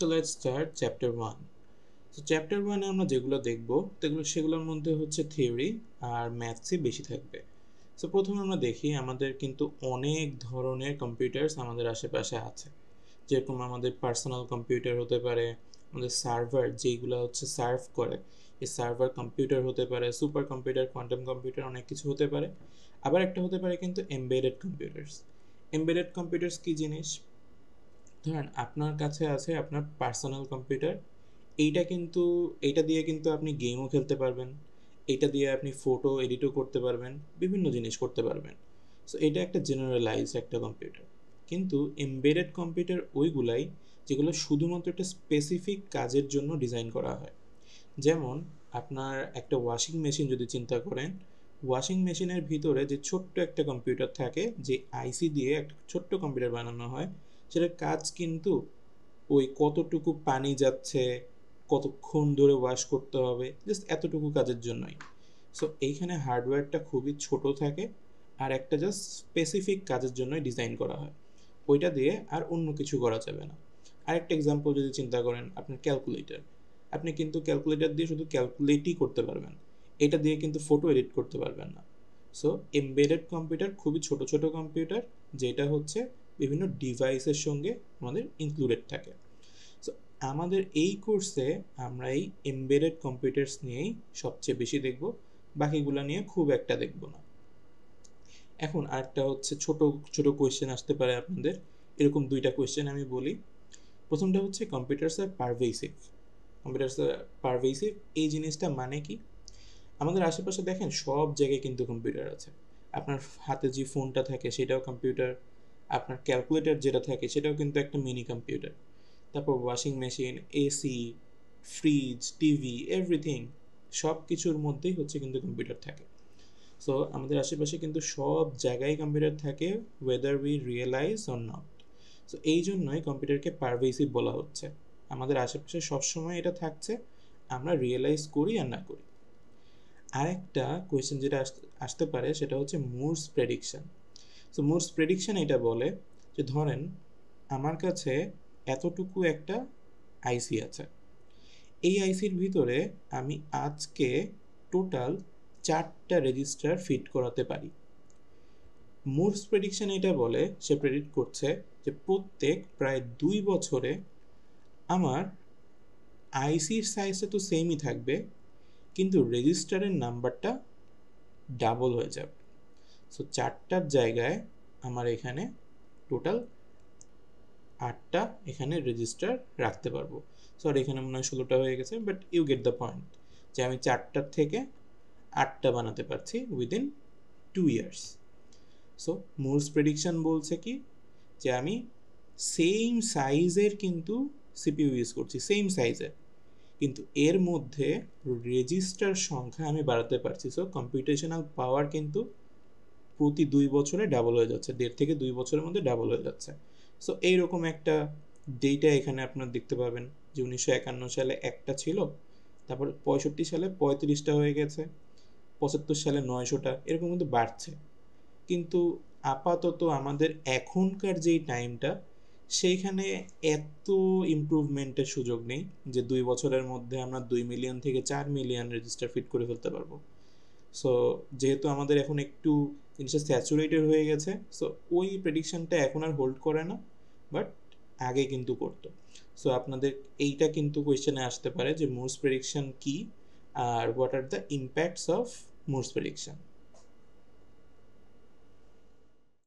So let's start chapter 1. So chapter 1 এ আমরা যেগুলো দেখব সেগুলোর মধ্যে হচ্ছে থিওরি আর ম্যাথসই বেশি থাকবে। সো প্রথমে আমরা দেখি আমাদের কিন্তু অনেক ধরনের কম্পিউটারস আমাদের আশেপাশে আছে। যেরকম আমাদের পার্সোনাল কম্পিউটার হতে পারে, আমাদের সার্ভার যেইগুলো হচ্ছে সার্ভ করে, এই সার্ভার কম্পিউটার হতে পারে, সুপার কম্পিউটার, কোয়ান্টাম কম্পিউটার, অনেক কিছু হতে পারে। আবার একটা হতে পারে কিন্তু এমবেডেড কম্পিউটারস। এমবেডেড কম্পিউটারস কী জিনিস? ধরেন আপনার কাছে আছে আপনার পার্সোনাল কম্পিউটার, এইটা দিয়ে কিন্তু আপনি গেমও খেলতে পারবেন, এইটা দিয়ে আপনি ফটো এডিটও করতে পারবেন, বিভিন্ন জিনিস করতে পারবেন। সো এটা একটা জেনারেলাইজ একটা কম্পিউটার। কিন্তু এমবেডেড কম্পিউটার ওইগুলাই যেগুলো শুধুমাত্র একটা স্পেসিফিক কাজের জন্য ডিজাইন করা হয়। যেমন আপনার একটা ওয়াশিং মেশিন যদি চিন্তা করেন, ওয়াশিং মেশিনের ভিতরে যে ছোট্ট একটা কম্পিউটার থাকে, যে আইসি দিয়ে একটা ছোট্ট কম্পিউটার বানানো হয়, সেটার কাজ কিন্তু ওই কতটুকু পানি যাচ্ছে, কতক্ষণ ধরে ওয়াশ করতে হবে, জাস্ট এতটুকু কাজের জন্যই। সো এইখানে হার্ডওয়্যারটা খুবই ছোট থাকে, আর একটা জাস্ট স্পেসিফিক কাজের জন্যই ডিজাইন করা হয়, ওইটা দিয়ে আর অন্য কিছু করা যাবে না। আরেকটা এক্সাম্পল যদি চিন্তা করেন, আপনার ক্যালকুলেটর, আপনি কিন্তু ক্যালকুলেটর দিয়ে শুধু ক্যালকুলেটই করতে পারবেন, এটা দিয়ে কিন্তু ফটো এডিট করতে পারবেন না। সো এমবেডেড কম্পিউটার খুবই ছোট ছোট কম্পিউটার, যেটা হচ্ছে বিভিন্ন ডিভাইসের সঙ্গে আমাদের ইনক্লুডেড থাকে। সো আমাদের এই কোর্সে আমরা এই এমবেডেড কম্পিউটার্স নিয়েই সবচেয়ে বেশি দেখব, বাকিগুলো নিয়ে খুব একটা দেখব না। এখন আরেকটা হচ্ছে ছোট ছোট কোয়েশ্চেন আসতে পারে আপনাদের, এরকম দুইটা কোয়েশ্চেন আমি বলি। প্রথমটা হচ্ছে কম্পিউটারস আর পারভেসিভ। কম্পিউটারস আর পারভেসিভ এই জিনিসটা মানে কি? আমাদের আশেপাশে দেখেন সব জায়গায় কিন্তু কম্পিউটার আছে। আপনার হাতে যে ফোনটা থাকে সেটাও কম্পিউটার, আপনার ক্যালকুলেটর যেটা থাকে সেটাও কিন্তু একটা মিনি কম্পিউটার। তারপর washing machine, AC, fridge, TV, everything, সব কিছুর মধ্যেই হচ্ছে কিন্তু কম্পিউটার থাকে। সো আমাদের আশেপাশে কিন্তু সব জায়গায় কম্পিউটার থাকে, whether we realise or not. So এই জন্যই কম্পিউটারকে পারভেসিভ বলা হচ্ছে। আমাদের আশেপাশে সবসময় এটা থাকছে, আমরা রিয়েলাইজ করি আর না করি। আরেকটা কোয়েশ্চেন যেটা আসতে পারে সেটা হচ্ছে Moors prediction. So Moore's prediction এটা বলে যে ধরেন আমার কাছে এতটুকু একটা আইসি আছে, এই আইসির ভিতরে আমি আজকে টোটাল 4টা রেজিস্টার ফিট করাতে পারি। মুরস প্রেডিকশন এটা বলে, সে প্রেডিক্ট করছে যে প্রত্যেক প্রায় 2 বছরে আমার আইসির সাইজটা তো সেমই থাকবে, কিন্তু রেজিস্টারের নাম্বারটা ডাবল হয়ে যাবে। সো 4টার জায়গায় আমার এখানে টোটাল 8টা এখানে রেজিস্টার রাখতে পারবো। সরি, এখানে মনে হয় 16টা হয়ে গেছে, but you get the point, যে আমি 4টার থেকে 8টা বানাতে পারছি within 2 years. So Moore's prediction বলছে কি, যে আমি সেম সাইজের কিন্তু সিপিইউ ইউজ করছি, সেম সাইজের, কিন্তু এর মধ্যে রেজিস্টার সংখ্যা আমি বাড়াতে পারছি। সো কম্পিউটেশনাল পাওয়ার কিন্তু প্রতি 2 বছরে ডাবল হয়ে যাচ্ছে, 1.5 থেকে 2 বছরের মধ্যে ডাবল হয়ে যাচ্ছে। সো এইরকম একটা ডেটা এখানে আপনারা দেখতে পাবেন, যে 1951 সালে একটা ছিল, তারপর 65 সালে 35টা হয়ে গেছে, 75 সালে 900টা, এরকম কিন্তু বাড়ছে। কিন্তু আপাতত আমাদের এখনকার যেই টাইমটা, সেইখানে এত ইমপ্রুভমেন্টের সুযোগ নেই যে 2 বছরের মধ্যে আমরা 2 মিলিয়ন থেকে 4 মিলিয়ন রেজিস্টার ফিট করে ফেলতে পারবো। সো যেহেতু আমাদের এখন একটু জিনিসটা স্যাচুরেটেড হয়ে গেছে, সো ওই প্রেডিকশনটা এখন আর হোল্ড করে না, বাট আগে কিন্তু করতো। সো আপনাদের এইটা কিন্তু কোয়েশ্চেনে আসতে পারে যে মুরস প্রেডিকশন কি, আর what are the impacts of Moore's prediction.